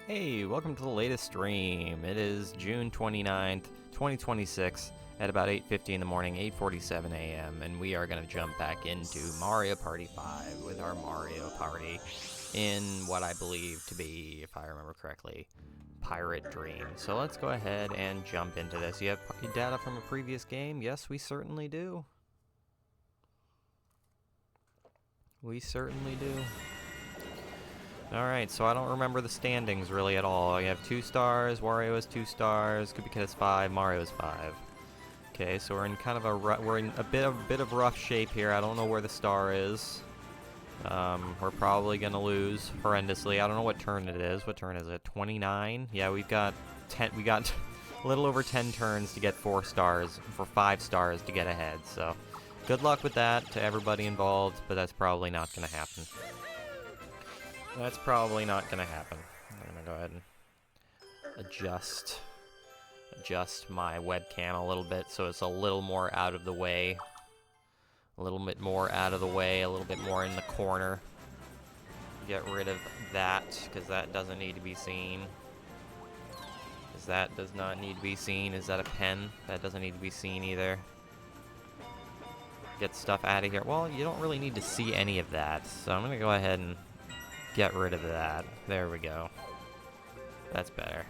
Hey, welcome to the latest stream. It is June 29th, 2026 at about 8:50 in the morning, 8:47 a.m. and we are going to jump back into Mario Party 5 with our Mario Party in what I believe to be, if I remember correctly, Pirate Dream. So let's go ahead and jump into this. You have data from a previous game? Yes, we certainly do. We certainly do. Alright, so I don't remember the standings really at all. You have 2 stars, Wario has 2 stars, Koopa Kid has 5, Mario has 5. Okay, so we're in kind of a bit of rough shape here. I don't know where the star is. We're probably gonna lose horrendously. I don't know what turn it is. What turn is it? 29? Yeah, we got a little over 10 turns to get 4 stars, for 5 stars to get ahead. So, good luck with that to everybody involved, but that's probably not gonna happen. That's probably not going to happen. I'm going to go ahead and adjust my webcam a little bit so it's a little more out of the way. A little bit more out of the way, a little bit more in the corner. Get rid of that, because that doesn't need to be seen. Because that does not need to be seen. Is that a pen? That doesn't need to be seen either. Get stuff out of here. Well, you don't really need to see any of that, so I'm going to go ahead and get rid of that. There we go. That's better.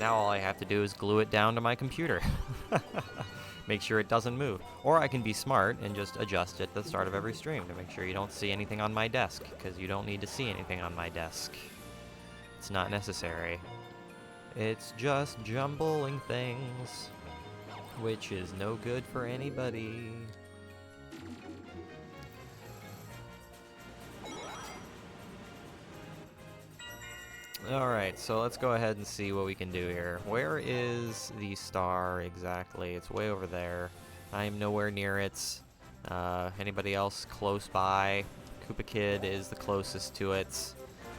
Now all I have to do is glue it down to my computer. Make sure it doesn't move. Or I can be smart and just adjust it at the start of every stream to make sure you don't see anything on my desk, because you don't need to see anything on my desk. It's not necessary. It's just jumbling things, which is no good for anybody. Alright, so let's go ahead and see what we can do here. Where is the star exactly? It's way over there. I am nowhere near it. Anybody else close by? Koopa Kid is the closest to it.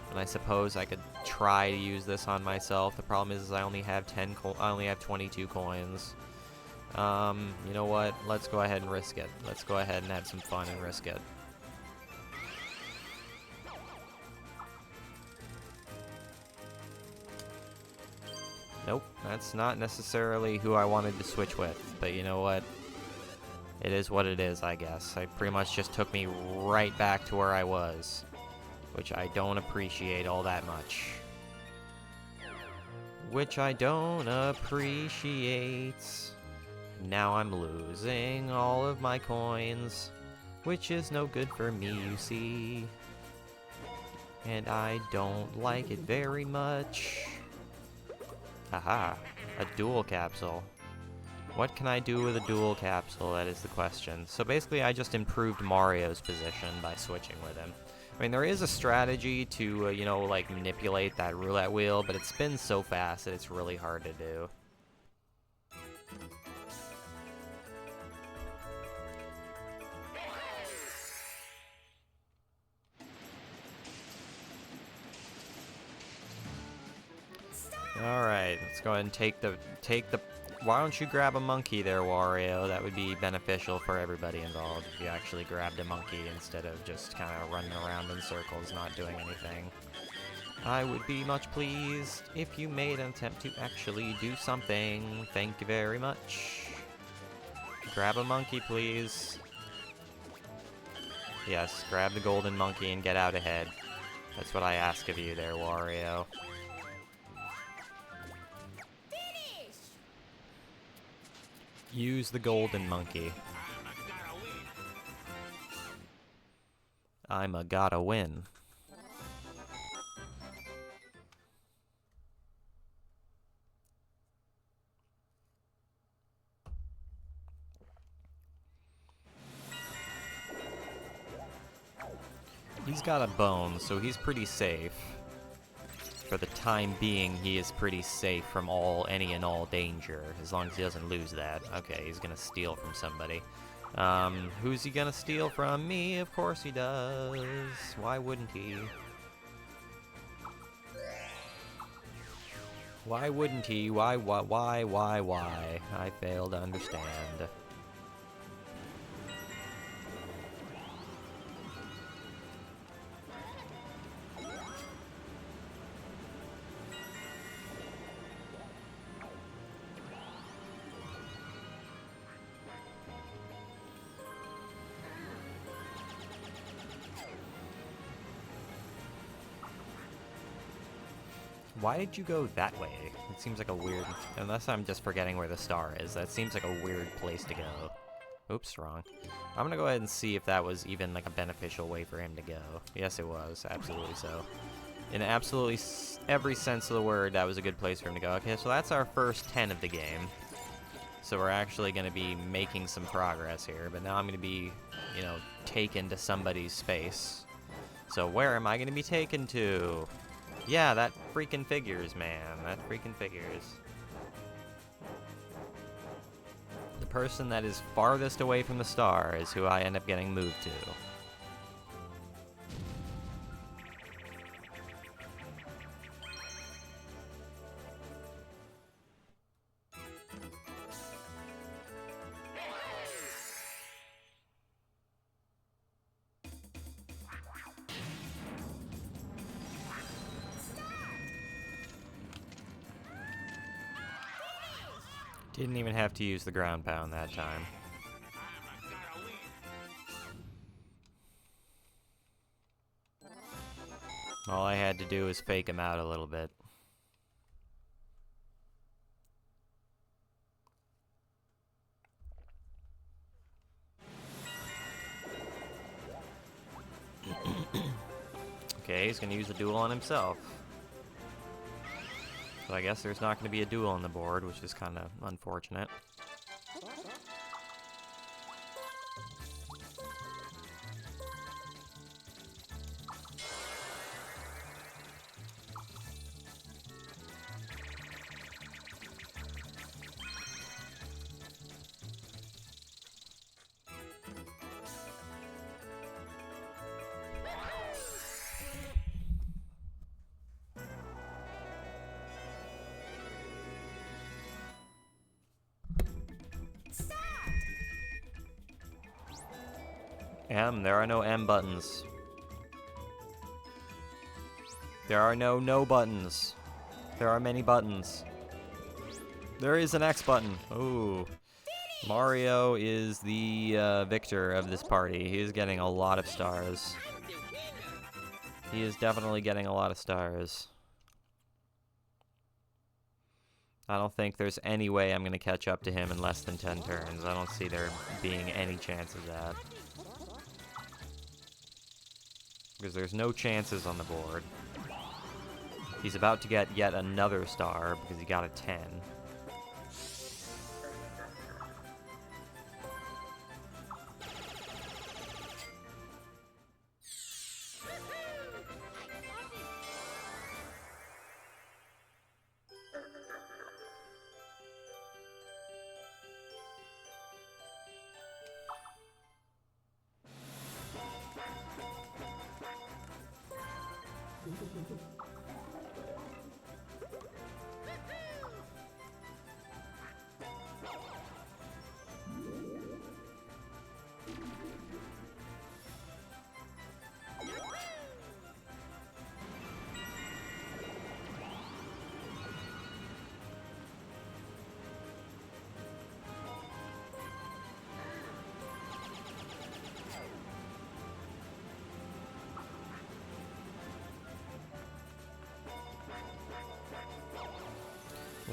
And I suppose I could try to use this on myself. The problem is I only have 22 coins. You know what? Let's go ahead and risk it. Let's go ahead and have some fun and risk it. Nope, that's not necessarily who I wanted to switch with, but you know what? It is what it is, I guess. It pretty much just took me right back to where I was, which I don't appreciate all that much. Which I don't appreciate. Now I'm losing all of my coins, which is no good for me, you see. And I don't like it very much. Haha, a dual capsule. What can I do with a dual capsule? That is the question. So basically, I just improved Mario's position by switching with him. I mean, there is a strategy to, you know, like, manipulate that roulette wheel, but it spins so fast that it's really hard to do. Alright, let's go ahead and take the... Why don't you grab a monkey there, Wario? That would be beneficial for everybody involved if you actually grabbed a monkey instead of just kind of running around in circles, not doing anything. I would be much pleased if you made an attempt to actually do something. Thank you very much. Grab a monkey, please. Yes, grab the golden monkey and get out ahead. That's what I ask of you there, Wario. Use the golden monkey. I'm a gotta win. He's got a bone, so he's pretty safe. For the time being, he is pretty safe from any and all danger, as long as he doesn't lose that. Okay, he's gonna steal from somebody. Who's he gonna steal from? Me, of course he does. Why wouldn't he? Why wouldn't he? Why? I fail to understand. Why did you go that way? It seems like a weird... Unless I'm just forgetting where the star is. That seems like a weird place to go. Oops, wrong. I'm gonna go ahead and see if that was even like a beneficial way for him to go. Yes, it was. Absolutely so. In absolutely every sense of the word, that was a good place for him to go. Okay, so that's our first 10 of the game. So we're actually going to be making some progress here. But now I'm going to be, you know, taken to somebody's space. So where am I going to be taken to? Yeah, that freaking figures, man. That freaking figures. The person that is farthest away from the star is who I end up getting moved to. Didn't even have to use the ground pound that time. All I had to do was fake him out a little bit. Okay, he's gonna use a duel on himself. So I guess there's not gonna be a duel on the board, which is kind of unfortunate. There are no M buttons. There are no buttons. There are many buttons. There is an X button. Ooh. Mario is the victor of this party. He is getting a lot of stars. He is definitely getting a lot of stars. I don't think there's any way I'm going to catch up to him in less than 10 turns. I don't see there being any chance of that. Because there's no chances on the board. He's about to get yet another star because he got a 10.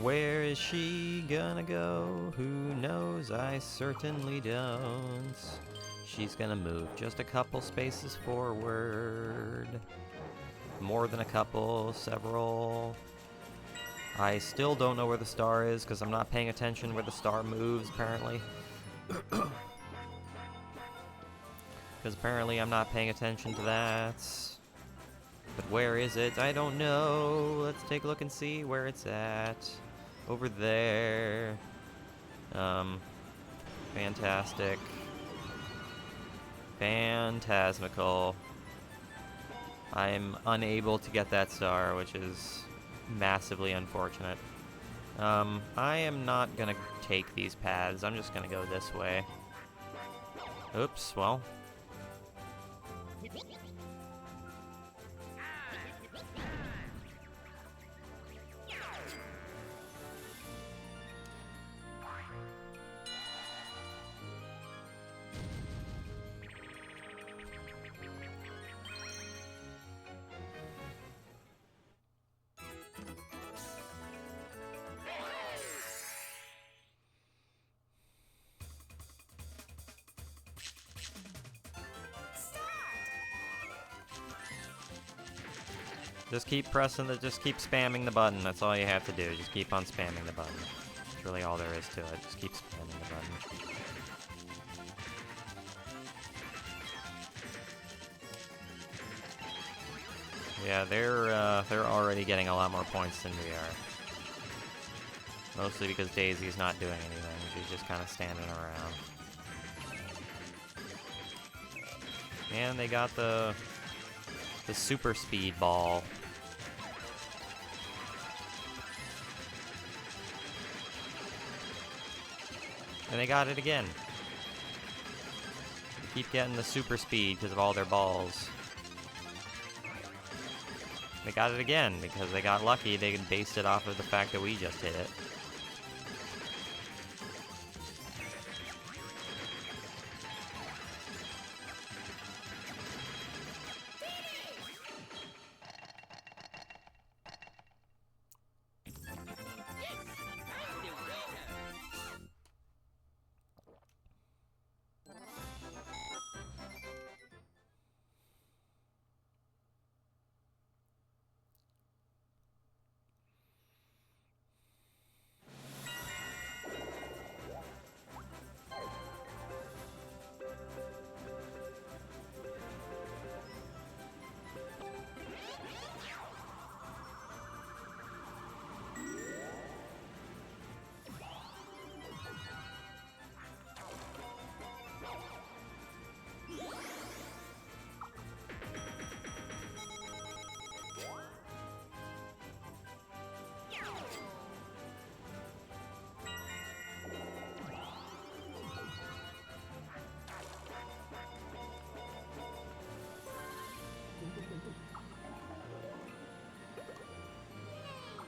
Where is she gonna go? Who knows? I certainly don't. She's gonna move just a couple spaces forward. More than a couple, several. I still don't know where the star is because I'm not paying attention where the star moves, apparently. Because apparently I'm not paying attention to that. But where is it? I don't know. Let's take a look and see where it's at. Over there. Fantastic. Phantasmical. I'm unable to get that star, which is massively unfortunate. I am not gonna take these paths. I'm just gonna go this way. Oops, well. Just keep just keep spamming the button. That's all you have to do. Just keep on spamming the button. That's really all there is to it. Just keep spamming the button. Yeah, they're already getting a lot more points than we are. Mostly because Daisy's not doing anything. She's just kind of standing around. And they got the super speed ball. And they got it again. They keep getting the super speed because of all their balls. They got it again because they got lucky. They based it off of the fact that we just hit it.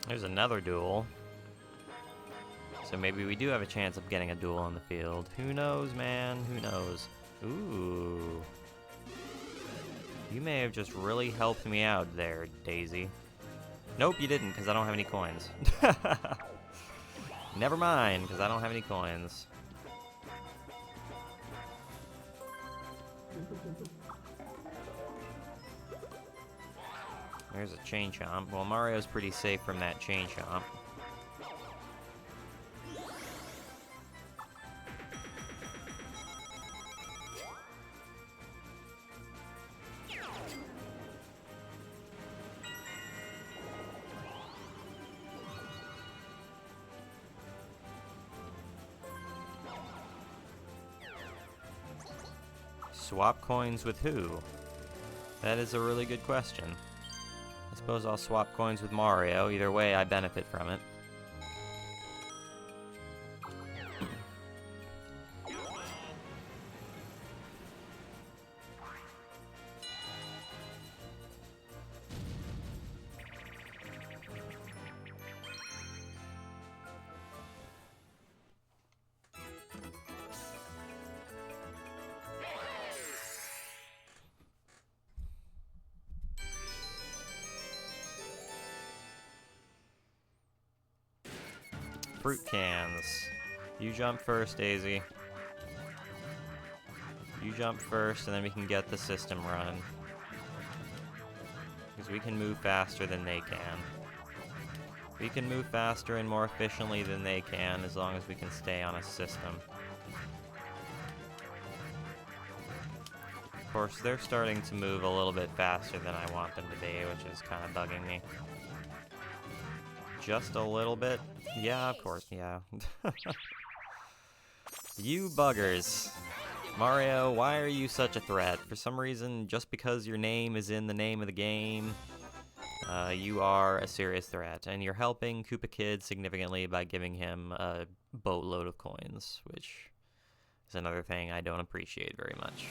There's another duel. So maybe we do have a chance of getting a duel on the field. Who knows, man? Who knows? Ooh. You may have just really helped me out there, Daisy. Nope, you didn't, because I don't have any coins. Never mind, because I don't have any coins. There's a chain chomp. Well, Mario's pretty safe from that chain chomp. Swap coins with who? That is a really good question. I suppose I'll swap coins with Mario. Either way, I benefit from it. Fruit cans. You jump first, Daisy. You jump first, and then we can get the system running. Because we can move faster than they can. We can move faster and more efficiently than they can, as long as we can stay on a system. Of course, they're starting to move a little bit faster than I want them to be, which is kind of bugging me. Just a little bit? Yeah, of course, yeah. You buggers. Mario, why are you such a threat? For some reason, just because your name is in the name of the game, you are a serious threat. And you're helping Koopa Kid significantly by giving him a boatload of coins, which is another thing I don't appreciate very much.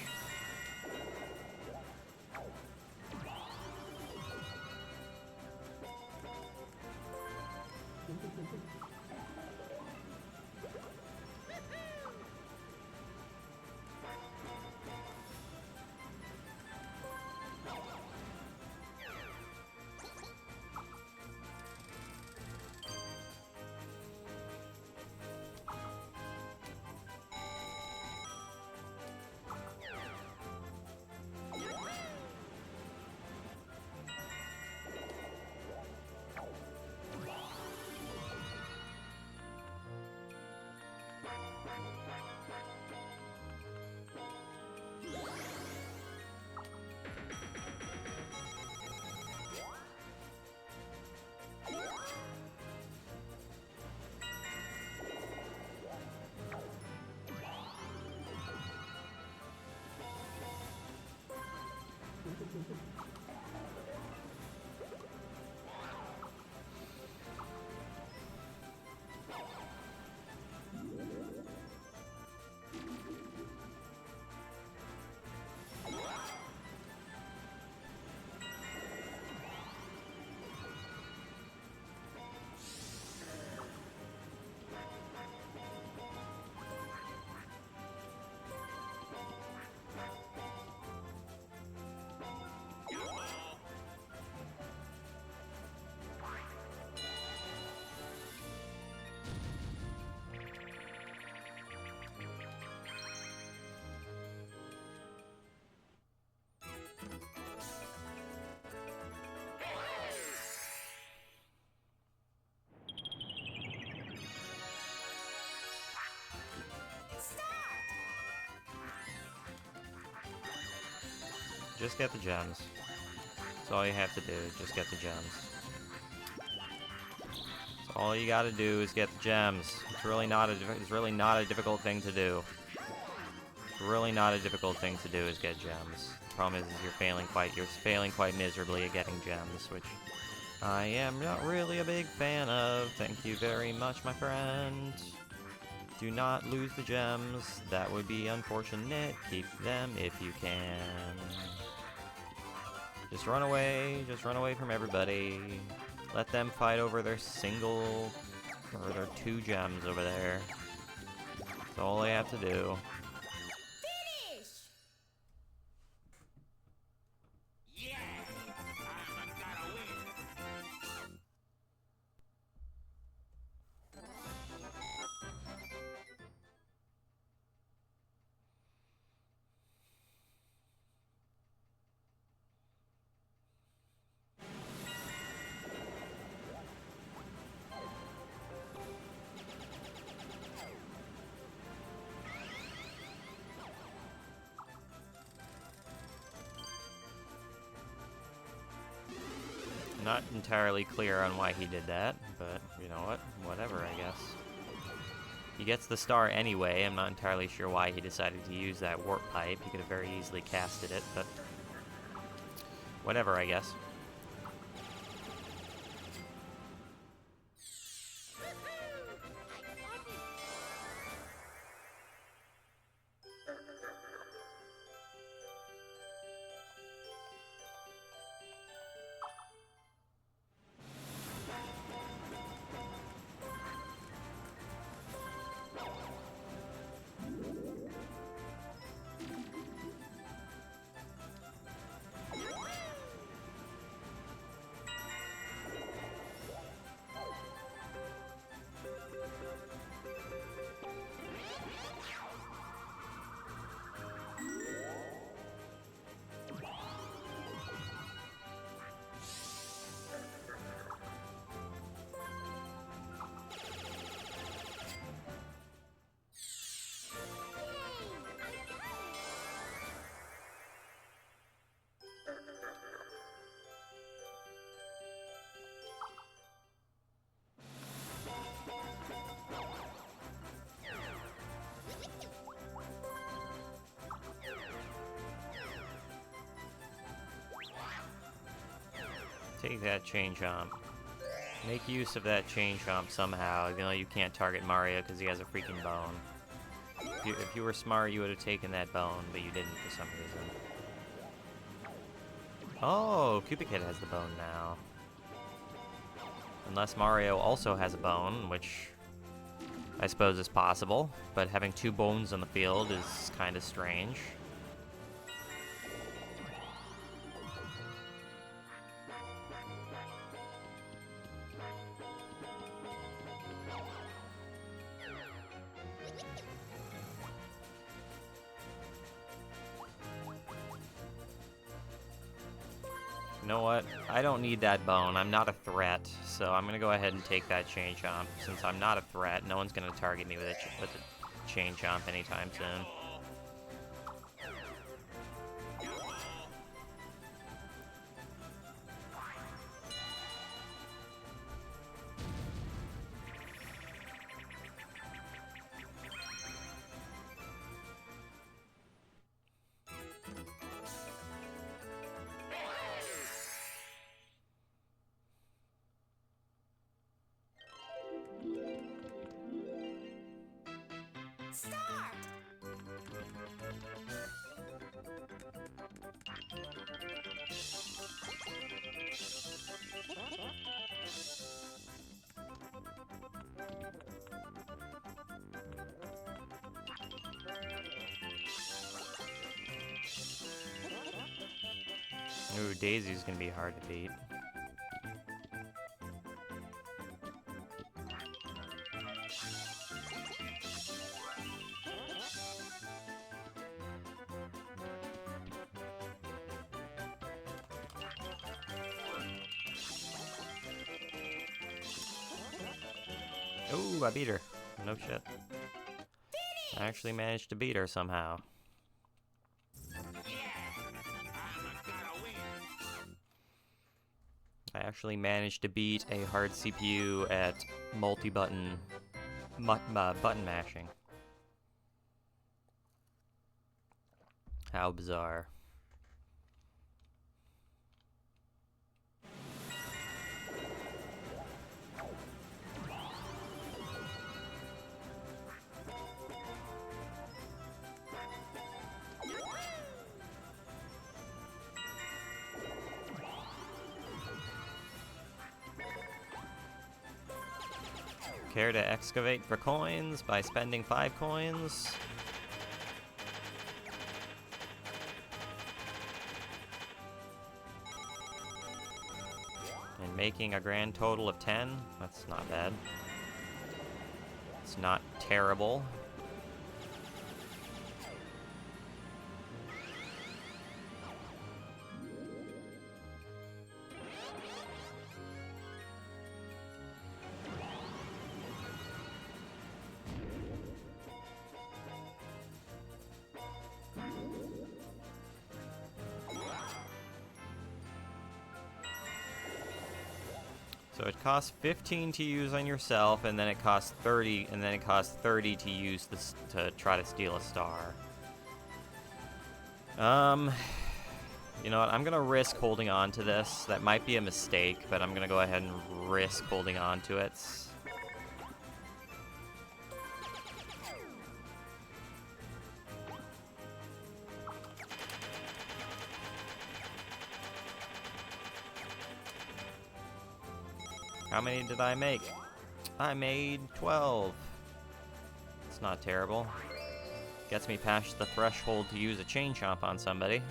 Just get the gems. That's all you have to do, just get the gems. That's all you gotta do is get the gems. It's really not a difficult thing to do. It's really not a difficult thing to do is get gems. The problem is you're failing quite miserably at getting gems, which I am not really a big fan of. Thank you very much, my friend. Do not lose the gems. That would be unfortunate. Keep them if you can. Just run away from everybody. Let them fight over their single, or their 2 gems over there. That's all they have to do. Finish! Yeah! I'm gonna win! Not entirely clear on why he did that, but you know what? Whatever, I guess. He gets the star anyway. I'm not entirely sure why he decided to use that warp pipe. He could have very easily casted it, but whatever, I guess. Take that chain chomp. Make use of that chain chomp somehow, even though you can't target Mario because he has a freaking bone. If you were smart, you would have taken that bone, but you didn't for some reason. Oh, Cupid has the bone now. Unless Mario also has a bone, which I suppose is possible, but having 2 bones on the field is kind of strange. You know what? I don't need that bone. I'm not a threat, so I'm gonna go ahead and take that chain chomp. Since I'm not a threat, no one's gonna target me with a chain chomp anytime soon. Ooh, Daisy's gonna be hard to beat. Ooh, I beat her. No shit. I actually managed to beat her somehow. I actually managed to beat a hard CPU at multi-button button mashing. How bizarre. Care to excavate for coins by spending 5 coins? And making a grand total of 10? That's not bad. It's not terrible. So it costs 15 to use on yourself, and then it costs 30, and then it costs 30 to use this to try to steal a star. You know what? I'm gonna risk holding on to this. That might be a mistake, but I'm gonna go ahead and risk holding on to it. How many did I make? I made 12. It's not terrible. Gets me past the threshold to use a chain chomp on somebody.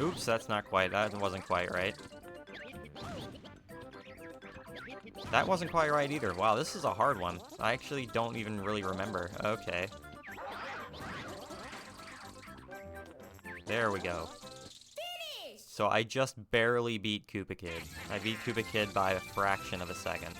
Oops, that wasn't quite right. That wasn't quite right either. Wow, this is a hard one. I actually don't even really remember. Okay. There we go. So I just barely beat Koopa Kid. I beat Koopa Kid by a fraction of a second.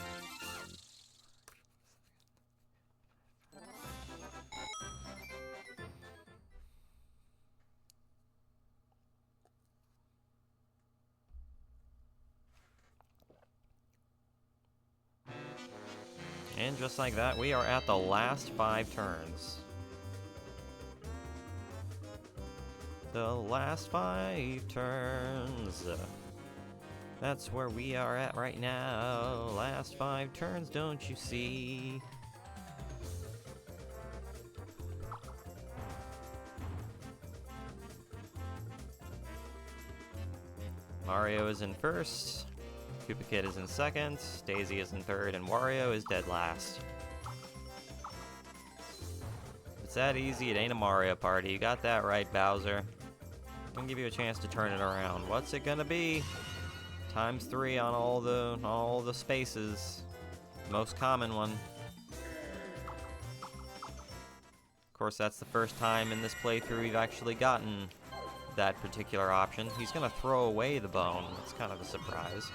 And just like that, we are at the last 5 turns. The last 5 turns. That's where we are at right now. Last 5 turns, don't you see? Mario is in first. Koopa Kid is in second, Daisy is in third, and Wario is dead last. If it's that easy, it ain't a Mario Party. You got that right, Bowser. I'm gonna give you a chance to turn it around. What's it gonna be? Times 3 on all the spaces. Most common one. Of course, that's the first time in this playthrough we've actually gotten that particular option. He's gonna throw away the bone. That's kind of a surprise.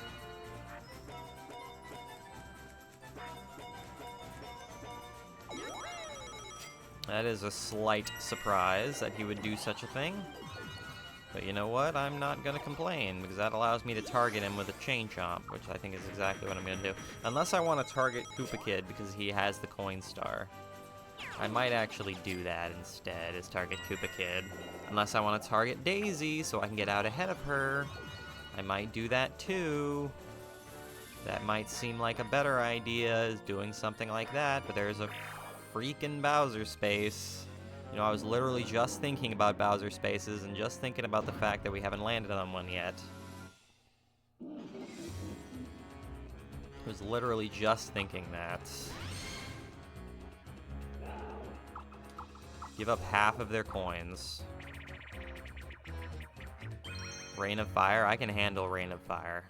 That is a slight surprise that he would do such a thing. But you know what? I'm not gonna complain, because that allows me to target him with a chain chomp, which I think is exactly what I'm gonna do. Unless I want to target Koopa Kid because he has the coin star. I might actually do that instead, is target Koopa Kid. Unless I want to target Daisy so I can get out ahead of her. I might do that too. That might seem like a better idea, is doing something like that, but there's a freaking Bowser space. You know, I was literally just thinking about Bowser spaces and just thinking about the fact that we haven't landed on one yet. I was literally just thinking that. Give up half of their coins. Rain of Fire? I can handle Rain of Fire.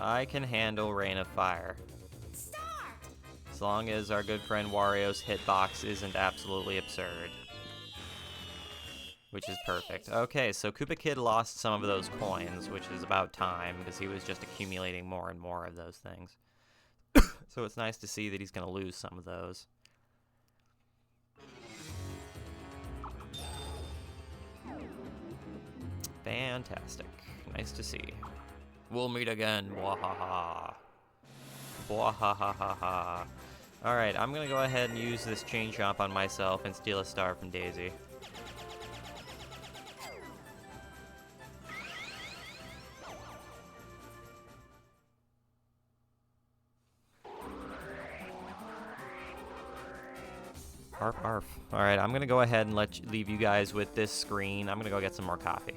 I can handle Rain of Fire. Start! As long as our good friend Wario's hitbox isn't absolutely absurd. Which is perfect. Okay, so Koopa Kid lost some of those coins, which is about time, because he was just accumulating more and more of those things. So it's nice to see that he's going to lose some of those. Fantastic. Nice to see. We'll meet again. Wahaha. Wahahaha. Alright, I'm going to go ahead and use this chain chomp on myself and steal a star from Daisy. Arf, arf. Alright, I'm gonna go ahead and leave you guys with this screen. I'm gonna go get some more coffee.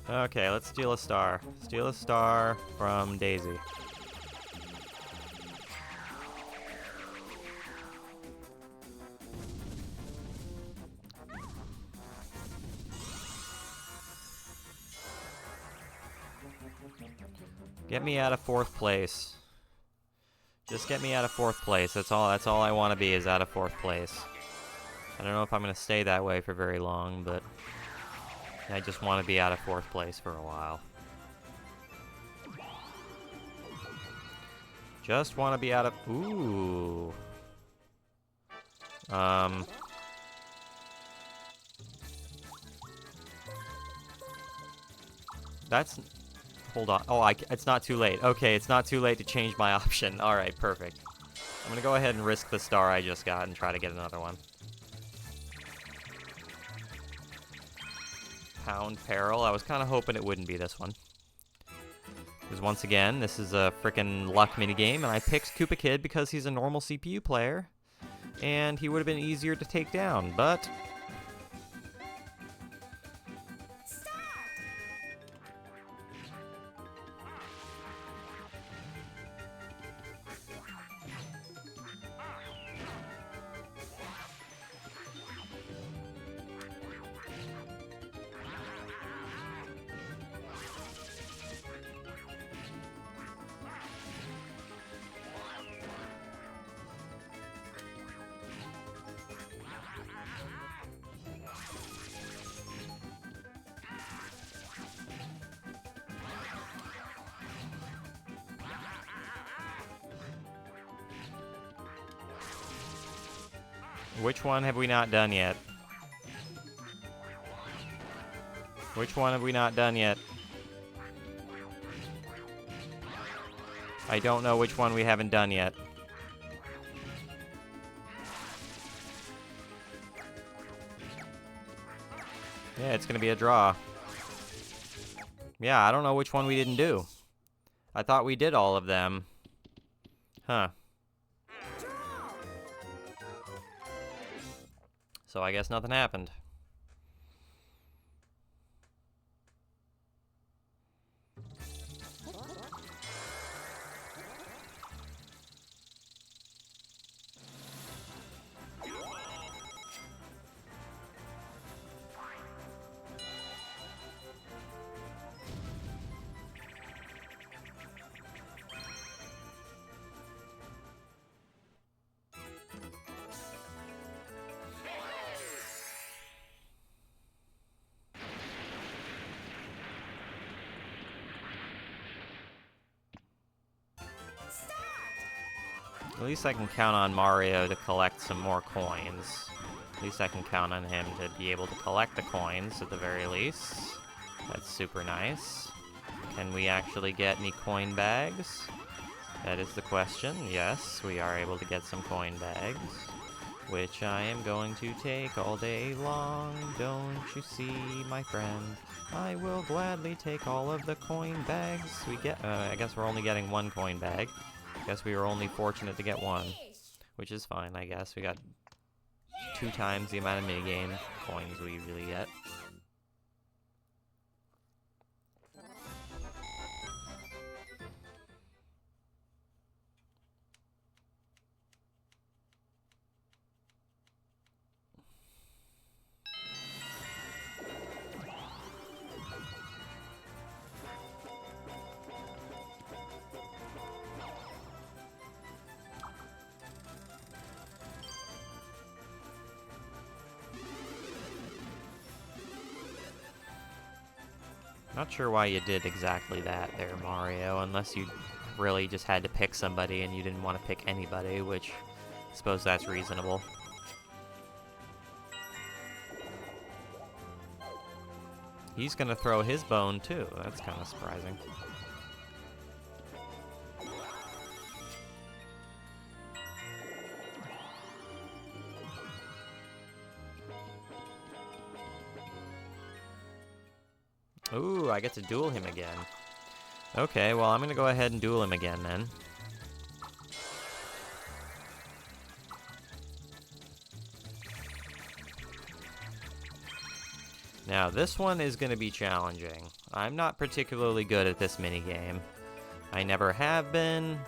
Okay, let's steal a star. Steal a star from Daisy. Get me out of 4th place. Just get me out of 4th place. That's all I want to be, is out of 4th place. I don't know if I'm going to stay that way for very long, but I just want to be out of 4th place for a while. Just want to be out of... Ooh. That's... Hold on. Oh, it's not too late. Okay, it's not too late to change my option. Alright, perfect. I'm going to go ahead and risk the star I just got and try to get another one. Pound Peril. I was kind of hoping it wouldn't be this one. Because once again, this is a frickin' luck minigame, and I picked Koopa Kid because he's a normal CPU player, and he would have been easier to take down, but... Which one have we not done yet? Which one have we not done yet? I don't know which one we haven't done yet. Yeah, it's gonna be a draw. Yeah, I don't know which one we didn't do. I thought we did all of them. Huh. So I guess nothing happened. At least I can count on Mario to collect some more coins. At least I can count on him to be able to collect the coins at the very least. That's super nice. Can we actually get any coin bags? That is the question. Yes, we are able to get some coin bags, which I am going to take all day long. Don't you see, my friend? I will gladly take all of the coin bags we get. I guess we're only getting one coin bag. I guess we were only fortunate to get one, which is fine, I guess. We got 2 times the amount of minigame coins we usually get. Not sure why you did exactly that there, Mario, unless you really just had to pick somebody and you didn't want to pick anybody, which I suppose that's reasonable. He's gonna throw his bone too. That's kind of surprising. Ooh, I get to duel him again. Okay, well, I'm gonna go ahead and duel him again then. Now, this one is gonna be challenging. I'm not particularly good at this minigame. I never have been.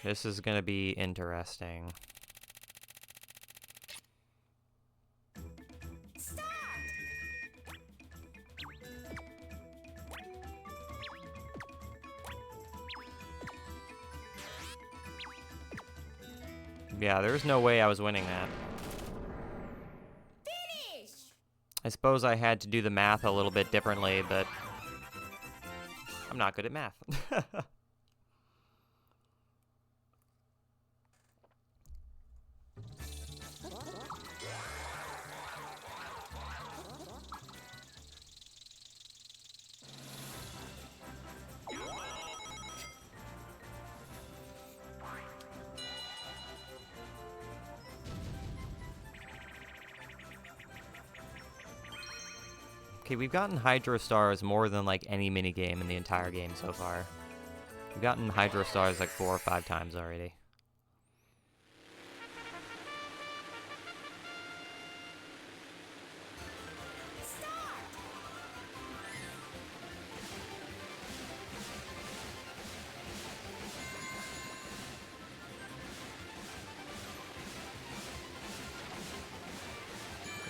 This is gonna be interesting. Yeah, there's no way I was winning that. Finish! I suppose I had to do the math a little bit differently, but I'm not good at math. Okay, we've gotten Hydro Stars more than like any minigame in the entire game so far. We've gotten Hydro Stars like 4 or 5 times already.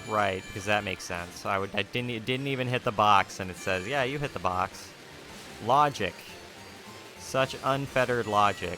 Right, because that makes sense. I didn't even hit the box, and it says, yeah, you hit the box. Logic. Such unfettered logic.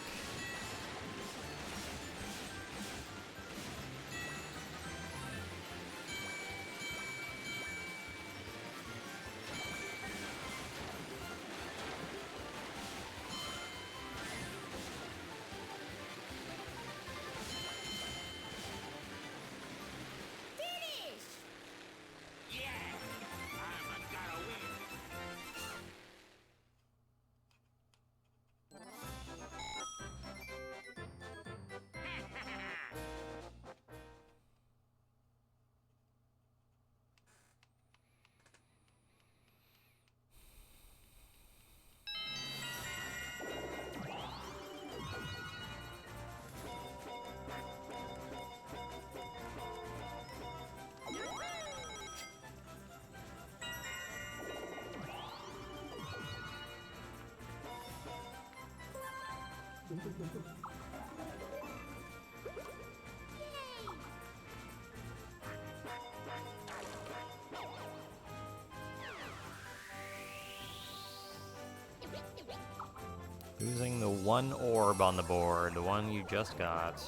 Using the one orb on the board, the one you just got.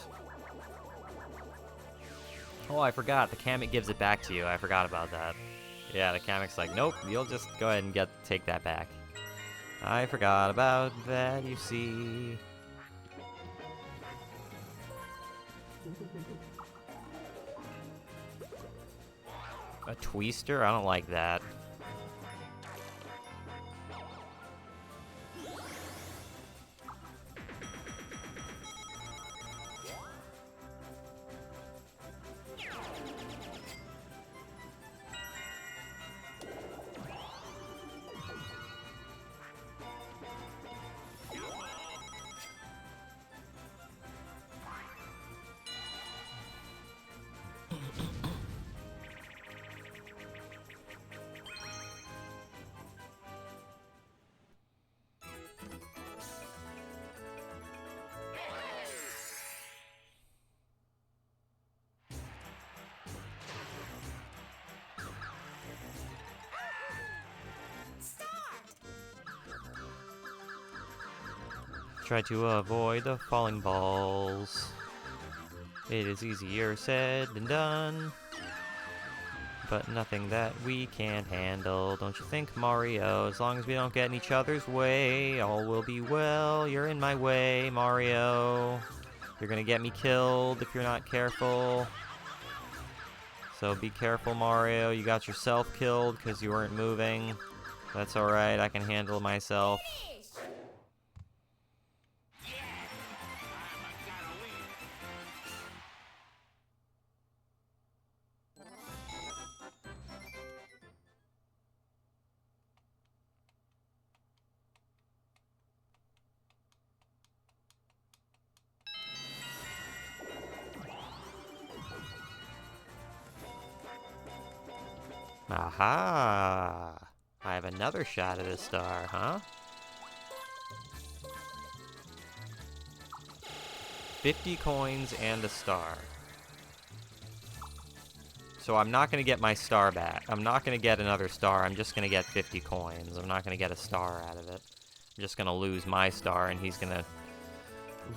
Oh, I forgot. The Kamek gives it back to you. I forgot about that. Yeah, the Kamek's like, nope, you'll just go ahead and take that back. I forgot about that, you see. A Twister? I don't like that. Try to avoid the falling balls. It is easier said than done. But nothing that we can't handle, don't you think, Mario? As long as we don't get in each other's way, all will be well. You're in my way, Mario. You're gonna get me killed if you're not careful. So be careful, Mario. You got yourself killed because you weren't moving. That's alright, I can handle myself. Aha! I have another shot at a star, huh? 50 coins and a star. So I'm not going to get my star back. I'm not going to get another star. I'm just going to get 50 coins. I'm not going to get a star out of it. I'm just going to lose my star, and he's going to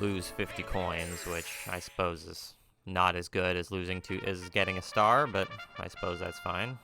lose 50 coins, which I suppose is not as good as as getting a star, but I suppose that's fine.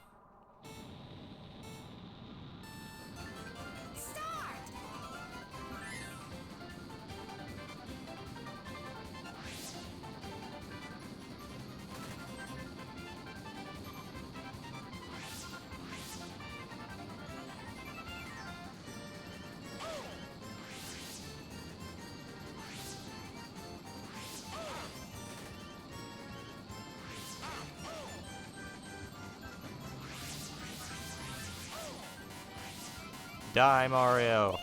Die, Mario!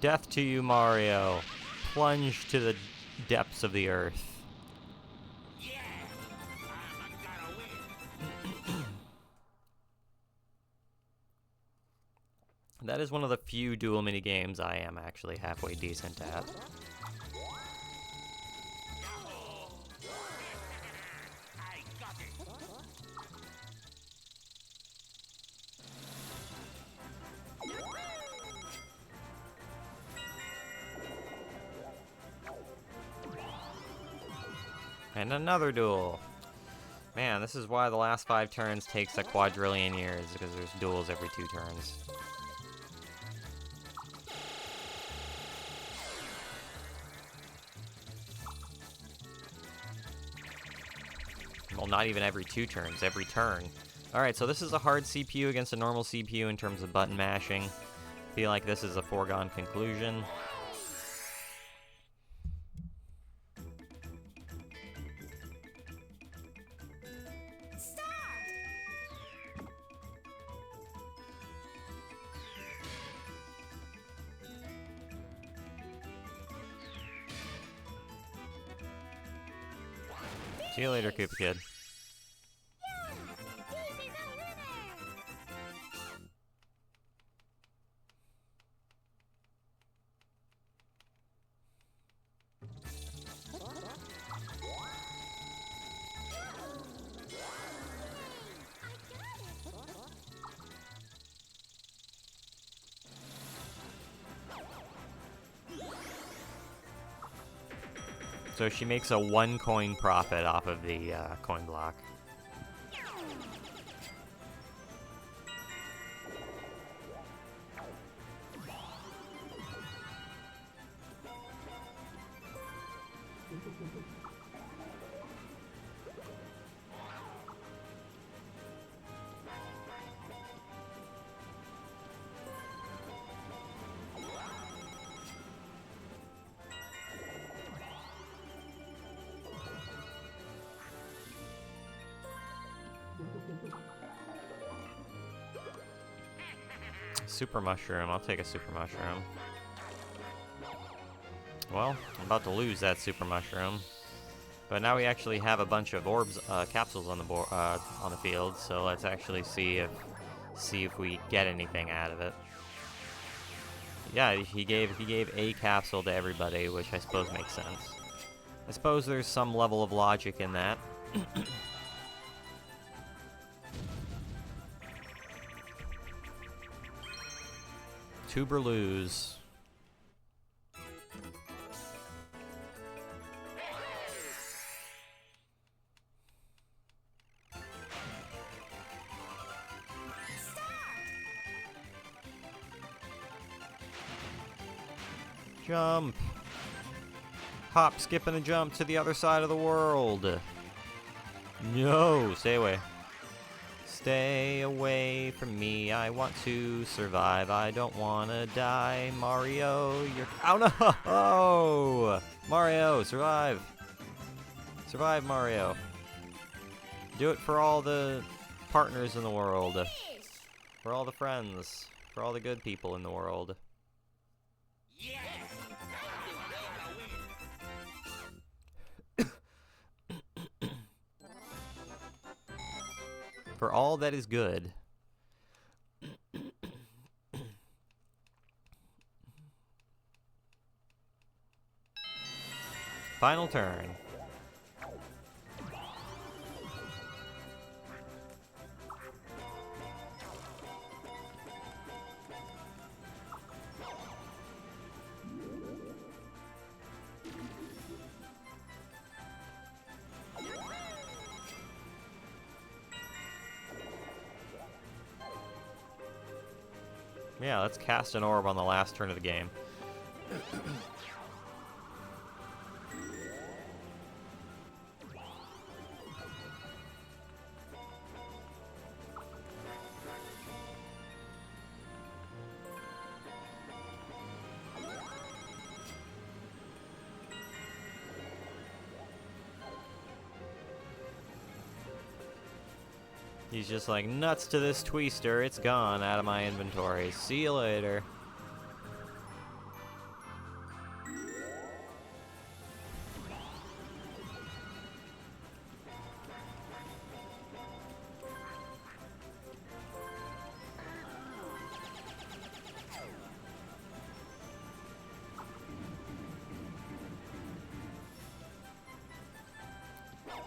Death to you, Mario! Plunge to the depths of the earth. That is one of the few duel mini games I am actually halfway decent at. And another duel. Man, this is why the last 5 turns takes a quadrillion years, because there's duels every 2 turns. Well, not even every 2 turns, every turn. Alright, so this is a hard CPU against a normal CPU in terms of button mashing. Feel like this is a foregone conclusion. See you later, Koopa Kid. So she makes a 1 coin profit off of the coin block. Super mushroom. I'll take a super mushroom. Well, I'm about to lose that super mushroom. But now we actually have a bunch of orbs, capsules on the board, on the field. So let's actually see if we get anything out of it. Yeah, he gave a capsule to everybody, which I suppose makes sense. I suppose there's some level of logic in that. Tuberlose. Jump. Hop, skip, and a jump to the other side of the world. No, stay away. Stay away from me. I want to survive. I don't want to die. Mario, you're... Oh, no! Mario, survive. Survive, Mario. Do it for all the partners in the world. Finish. For all the friends. For all the good people in the world. Yes. For all that is good. Final turn. Yeah, let's cast an orb on the last turn of the game. He's just like, nuts to this twister, it's gone out of my inventory. See you later.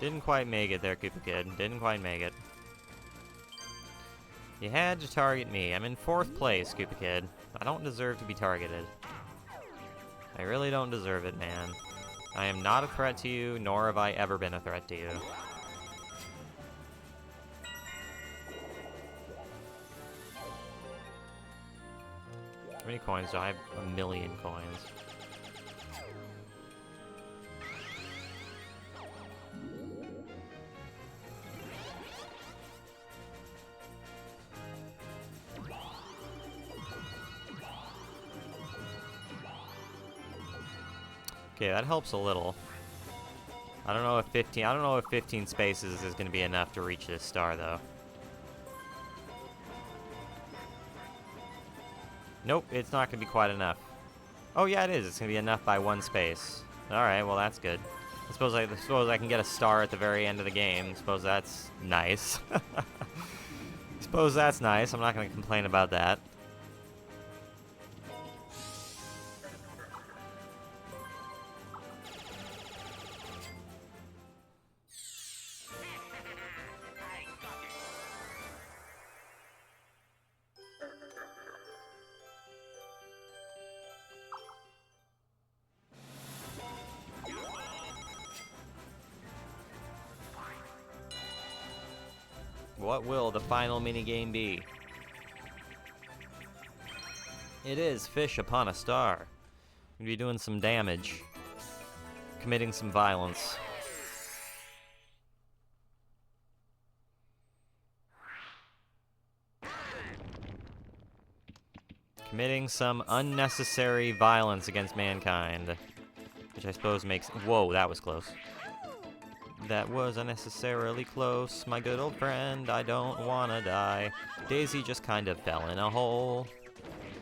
Didn't quite make it there, Koopa Kid. Didn't quite make it. You had to target me. I'm in 4th place, Koopa Kid. I don't deserve to be targeted. I really don't deserve it, man. I am not a threat to you, nor have I ever been a threat to you. How many coins do I have? 1,000,000 coins. Okay, that helps a little. I don't know if 15 spaces is going to be enough to reach this star though. Nope, it's not going to be quite enough. Oh yeah, it is. It's going to be enough by 1 space. All right, well that's good. I suppose I can get a star at the very end of the game. Suppose that's nice. Suppose that's nice. I'm not going to complain about that. What will the final minigame be? It is Fish Upon a Star. We're gonna be doing some damage. Committing some violence. Committing some unnecessary violence against mankind. Which I suppose makes... Whoa, that was close. That was unnecessarily close, my good old friend. I don't wanna die. Daisy just kind of fell in a hole.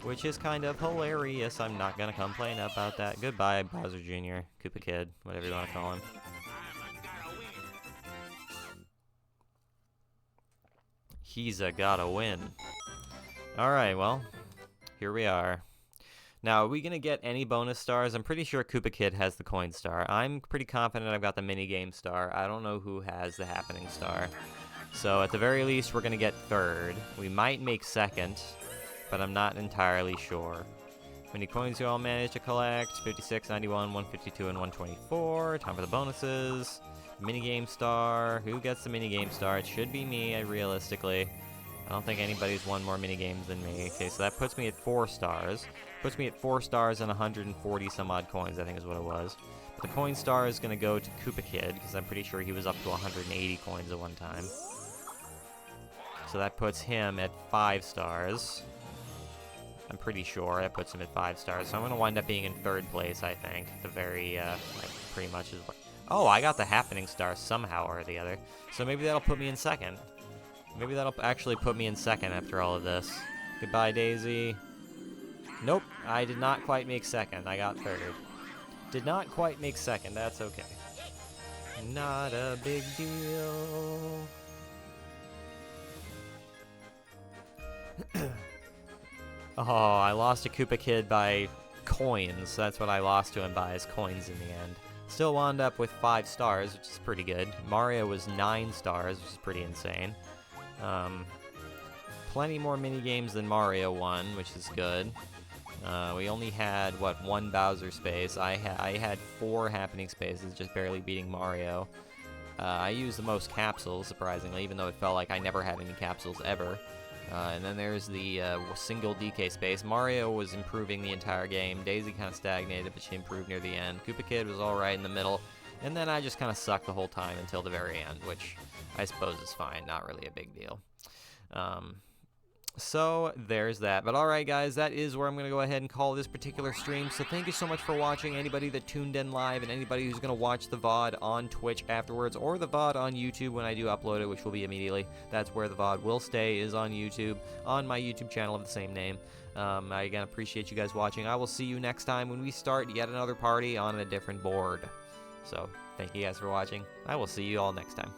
Which is kind of hilarious. I'm not gonna complain about that. Goodbye, Bowser Jr., Koopa Kid, whatever you want to call him. He's a gotta win. Alright, well, here we are. Now, are we gonna get any bonus stars? I'm pretty sure Koopa Kid has the coin star. I'm pretty confident I've got the minigame star. I don't know who has the happening star. So, at the very least, we're gonna get third. We might make second, but I'm not entirely sure. How many coins do you all manage to collect? 56, 91, 152, and 124. Time for the bonuses. Minigame star. Who gets the minigame star? It should be me, realistically. I don't think anybody's won more minigames than me. Okay, so that puts me at 4 stars. Puts me at 4 stars and 140 some odd coins, I think is what it was. But the coin star is going to go to Koopa Kid, because I'm pretty sure he was up to 180 coins at one time. So that puts him at 5 stars. I'm pretty sure that puts him at 5 stars. So I'm going to wind up being in 3rd place, I think. The very, like, pretty much is what... Oh, I got the happening star somehow or the other. So maybe that'll put me in 2nd. Maybe that'll actually put me in 2nd after all of this. Goodbye, Daisy. Nope, I did not quite make 2nd. I got 3rd. Did not quite make 2nd. That's okay. Not a big deal. Oh, I lost to Koopa Kid by coins. That's what I lost to him by, is coins in the end. Still wound up with 5 stars, which is pretty good. Mario was 9 stars, which is pretty insane. Plenty more minigames than Mario won, which is good. We only had, what, 1 Bowser space. I had 4 happening spaces, just barely beating Mario. I used the most capsules, surprisingly, even though it felt like I never had any capsules ever. And then there's the single DK space. Mario was improving the entire game. Daisy kind of stagnated, but she improved near the end. Koopa Kid was alright in the middle. And then I just kind of sucked the whole time until the very end, which I suppose is fine. Not really a big deal. So there's that. But alright guys, that is where I'm going to go ahead and call this particular stream. So thank you so much for watching, anybody that tuned in live, and anybody who's going to watch the VOD on Twitch afterwards, or the VOD on YouTube when I do upload it, which will be immediately. That's where the VOD will stay, is on YouTube, on my YouTube channel of the same name. I again appreciate you guys watching. I will see you next time when we start yet another party on a different board. So thank you guys for watching. I will see you all next time.